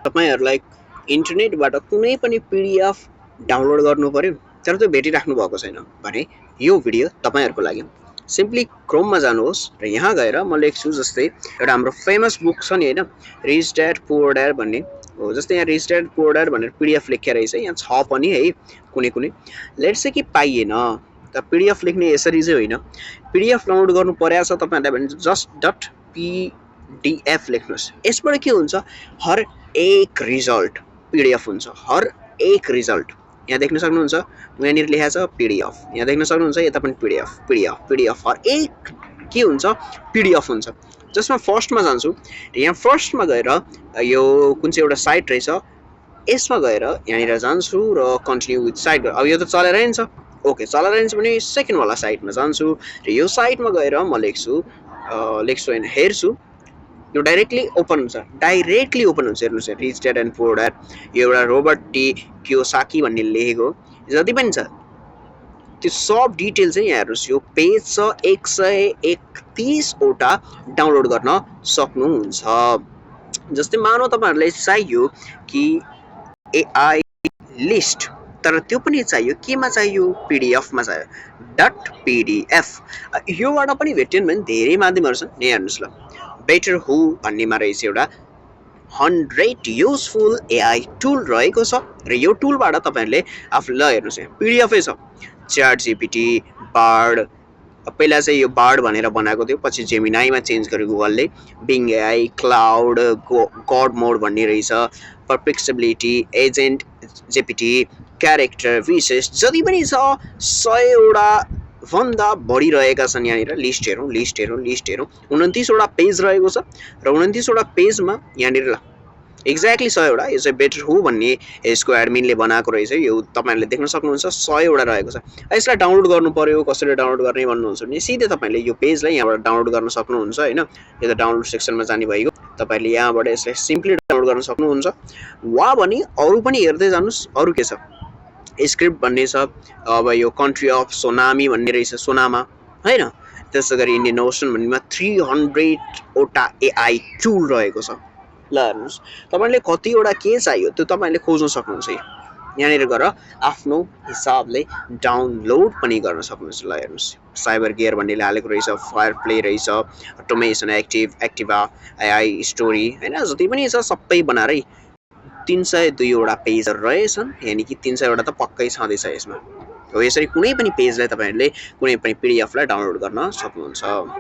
तपाईहरुलाई इन्टरनेटबाट कुनै पनि पीडीएफ डाउनलोड गर्नु पर्यो तर त्यो भेटिराख्नु भएको छैन भने यो भिडियो तपाईहरुको लागि सिम्पली क्रोममा जानुहोस् र यहाँ गएर म लेख्छु जस्तै एउटा हाम्रो फेमस बुक छ नि हैन रिच ड्याड पुअर ड्याड भन्ने हो जस्तै यहाँ रिच ड्याड पुअर ड्याड भनेर पीडीएफ लेखेर रहेछ यहाँ छ पनि है कुनै कुनै लेट्स से कि पाइएन त पीडीएफ लेख्ने यसरी चाहिँ होइन पीडीएफ डाउनलोड गर्नु पर्या छ तपाईहरुलाई भने जस्ट डट पीडीएफ लेख्नुस् यसबाट के हुन्छ हर एक रिजल्ट पीडीएफ हुन्छ हर एक रिजल्ट यहाँ देख्न सक्नुहुन्छ यहाँनिर लेखेको छ पीडीएफ यहाँ देख्न सक्नुहुन्छ यता पनि पीडीएफ पीडीएफ पीडीएफ हर एक के हुन्छ पीडीएफ हुन्छ जसमा फर्स्टमा जान्छु यहाँ फर्स्टमा गएर यो कुन चाहिँ एउटा साइट रहेछ यसमा गएर यहाँनिर जान्छु र कन्टिन्यू विथ साइट अब यो त चलेर नै छ ओके चलेर नै छ भने सेकेन्ड वाला साइटमा जान्छु र यो साइटमा गएर म लेख्छु हैन हेर्छु यो डाइरेक्टली ओपन हुन्छ हेर्नुस् rich dad and poor dad यो एउटा रोबर्ट टी कियोसाकी भन्ने लेखेको जति पनि छ त्यो सब डिटेल चाहिँ यहाँ हेर्नुस् यो पेज छ 131 वटा डाउनलोड गर्न सक्नुहुन्छ जस्तै मानौ तपाईहरुलाई चाहियो कि एआई लिस्ट तर त्यो पनि चाहियो केमा चाहियो पीडीएफ मा चाहियो डट पीडीएफ योबाट पनि भेट्यौं भने धेरै माध्यमहरु छन् यहाँ हेर्नुस् ल बेटर हु भन्नेमा रहेछ एउटा 100 युजफुल एआई टुल रहेको छ र यो टुलबाट तपाईहरुले आफूलाई हेर्नुस् यहाँ पीडीएफ छ च्याट जीपीटी बार्ड पहिला चाहिँ यो बार्ड भनेर बनाएको थियो पछि जेमिनाईमा चेन्ज गर्यो गुगलले बिङ एआई क्लाउड गड मोड भन्ने रहेछ परप्लेक्सिबिलिटी एजेन्ट जीपीटी क्यारेक्टर विशेष जति पनि छ 100 वटा भन्दा बढी रहेका छन् यहाँनिर लिस्ट हेरौँ 29 वटा पेज रहेको छ र 29 वटा पेजमा यहाँनिर एक्ज्याक्टली 100 वटा यो चाहिँ बेटर हु भन्ने यसको एडमिनले बनाएको रहेछ यो तपाईहरुले देख्न सक्नुहुन्छ 100 वटा रहेको छ यसलाई डाउनलोड गर्नु पर्यो कसरी डाउनलोड गर्ने भन्नुहुन्छ भने सिधै तपाईले यो पेजलाई यहाँबाट डाउनलोड गर्न सक्नुहुन्छ हैन यो त डाउनलोड सेक्सनमा जाने भइगयो तपाईले यहाँबाट यसलाई सिम्पली डाउनलोड गर्न सक्नुहुन्छ वा भने अरु पनि हेर्दै जानुस् अरु के छ स्क्रिप्ट भन्ने छ अब यो कन्ट्री अफ सोनामी भन्ने रहेछ सोनामा हैन त्यसैगरी इन्डियन ओसन भन्नेमा 300 वटा एआई टुल रहेको छ ल हेर्नुस् तपाईले कतिवटा के चाहियो त्यो तपाईले खोज्न सक्नुहुन्छ यहाँनिर गएर आफ्नो हिसाबले डाउनलोड पनि गर्न सक्नुहुन्छ ल हेर्नुस् साइबर गियर भन्नेले हालेको रहेछ फायर प्ले रहेछ अटोमेसन एक्टिभा एआई स्टोरी हैन जति पनि छ सबै बनारै 302 वटा पेजहरु रहेछन् यानी कि 300 वटा त पक्कै छँदैछ यसमा हो यसरी कुनै पनि पेजलाई तपाईहरुले कुनै पनि पीडीएफ लाई डाउनलोड गर्न सक्नुहुन्छ